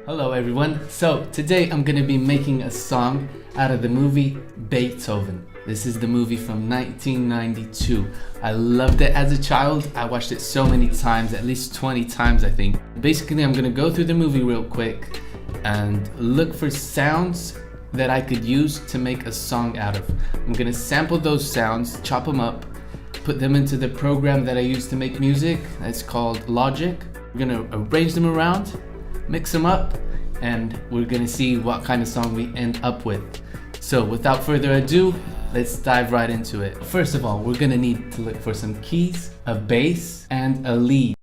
Hello everyone. So today I'm gonna be making a song out of the movie Beethoven. This is the movie from 1992. I loved it as a child. I watched it so many times, at least 20 times I think. Basically I'm gonna go through the movie real quick and look for sounds that I could use to make a song out of. I'm gonna sample those sounds, chop them up, put them into the program that I use to make music. It's called Logic. We're gonna arrange them around, mix them up, and we're gonna see what kind of song we end up with. So without further ado, let's dive right into it. First of all, we're gonna need to look for some keys, a bass, and a lead.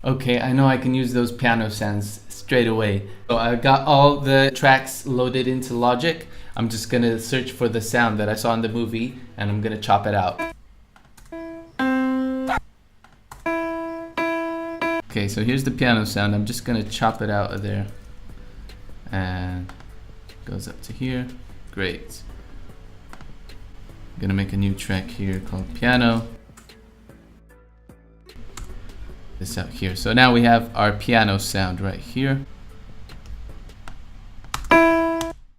Okay, I know I can use those piano sounds straight away. So I got all the tracks loaded into Logic. I'm just gonna search for the sound that I saw in the movie and I'm gonna chop it out. Okay, so here's the piano sound. I'm just gonna chop it out of there. And goes up to here. Great. I'm gonna make a new track here called piano. This out here. So now we have our piano sound right here.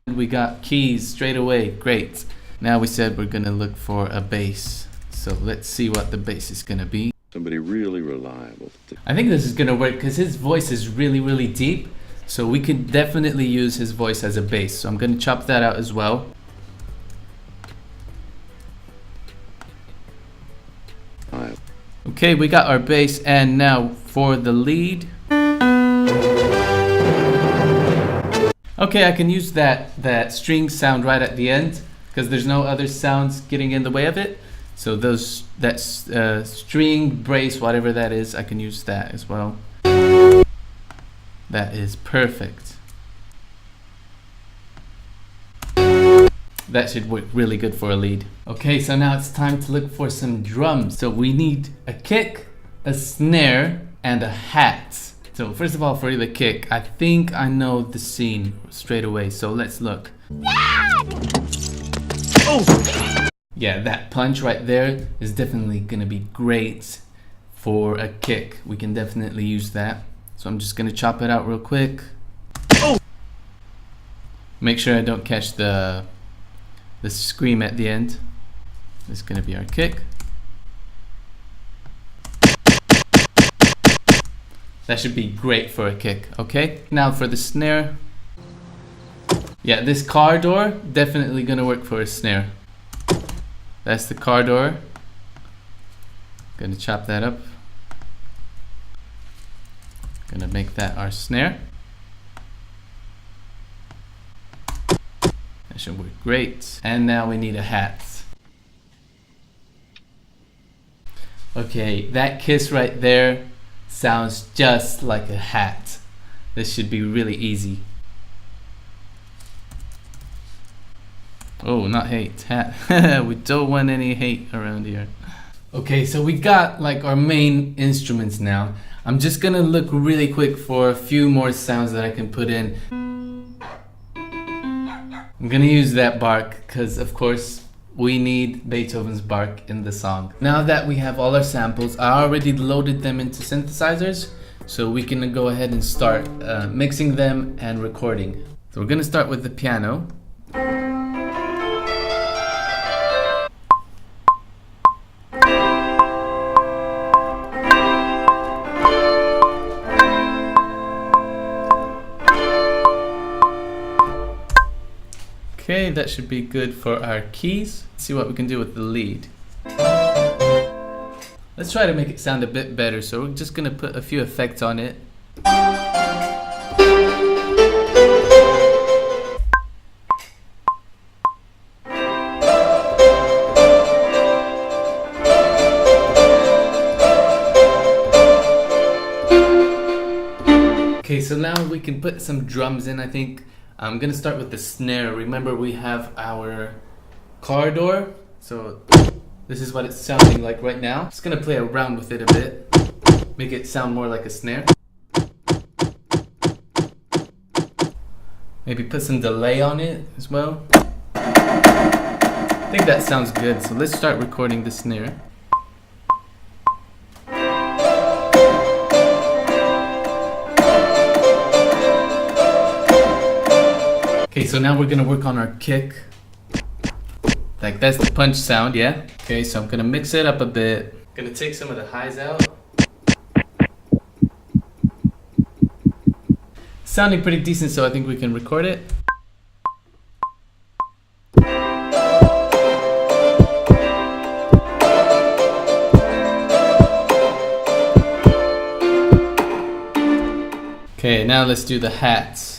We got keys straight away. Great. Now we said we're gonna look for a bass. So let's see what the bass is gonna be. Somebody really reliable. I think this is gonna work because his voice is really deep. So we could definitely use his voice as a bass. So I'm gonna chop that out as well. Okay, we got our bass, and now for the lead. Okay, I can use that string sound right at the end because there's no other sounds getting in the way of it. So that string, brace, whatever that is, I can use that as well. That is perfect. That should work really good for a lead. Okay, so now it's time to look for some drums. So we need a kick, a snare, and a hat. So first of all, for the kick, I think I know the scene straight away. So let's look. Oh! Yeah, that punch right there is definitely gonna be great for a kick. We can definitely use that. So I'm just gonna chop it out real quick. Oh! Make sure I don't catch the scream at the end. This is gonna be our kick. That should be great for a kick, okay? Now for the snare. Yeah, this car door, definitely gonna work for a snare. That's the car door. Gonna chop that up. Gonna make that our snare. That should work great. And now we need a hat. Okay, that kiss right there sounds just like a hat. This should be really easy. Oh, not hate, hat. We don't want any hate around here. Okay, so we got like our main instruments now. I'm just gonna look really quick for a few more sounds that I can put in. I'm gonna use that bark because of course we need Beethoven's bark in the song. Now that we have all our samples, I already loaded them into synthesizers, so we can go ahead and start mixing them and recording. So we're gonna start with the piano. Okay, that should be good for our keys. Let's see what we can do with the lead. Let's try to make it sound a bit better, so we're just gonna put a few effects on it. Okay, so now we can put some drums in, I think. I'm gonna start with the snare. Remember, we have our car door. So this is what it's sounding like right now. Just gonna play around with it a bit. Make it sound more like a snare. Maybe put some delay on it as well. I think that sounds good. So let's start recording the snare. Okay, so now we're gonna work on our kick. Like that's the punch sound, yeah? Okay, so I'm gonna mix it up a bit. Gonna take some of the highs out. Sounding pretty decent, so I think we can record it. Okay, now let's do the hats.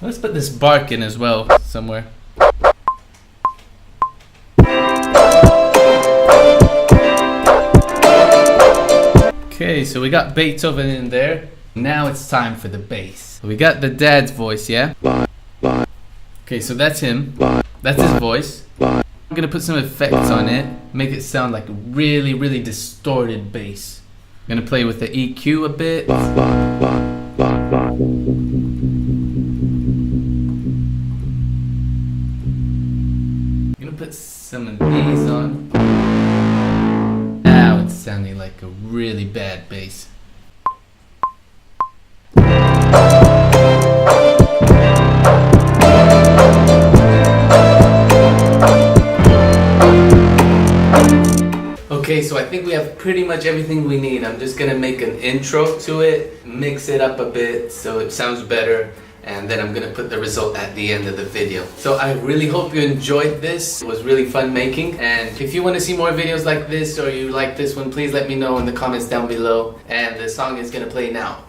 Let's put this bark in as well somewhere. Okay, so we got Beethoven in there. Now it's time for the bass. We got the dad's voice, yeah? Okay, so that's him. That's his voice. I'm gonna put some effects on it, make it sound like a really, really distorted bass. I'm gonna play with the EQ a bit. I'm gonna put some of these on. Now it's sounding like a really bad bass. Okay, so I think we have pretty much everything we need. I'm just gonna make an intro to it, mix it up a bit so it sounds better, and then I'm gonna put the result at the end of the video. So I really hope you enjoyed this. It was really fun making, and if you want to see more videos like this or you like this one, please let me know in the comments down below, and the song is gonna play now.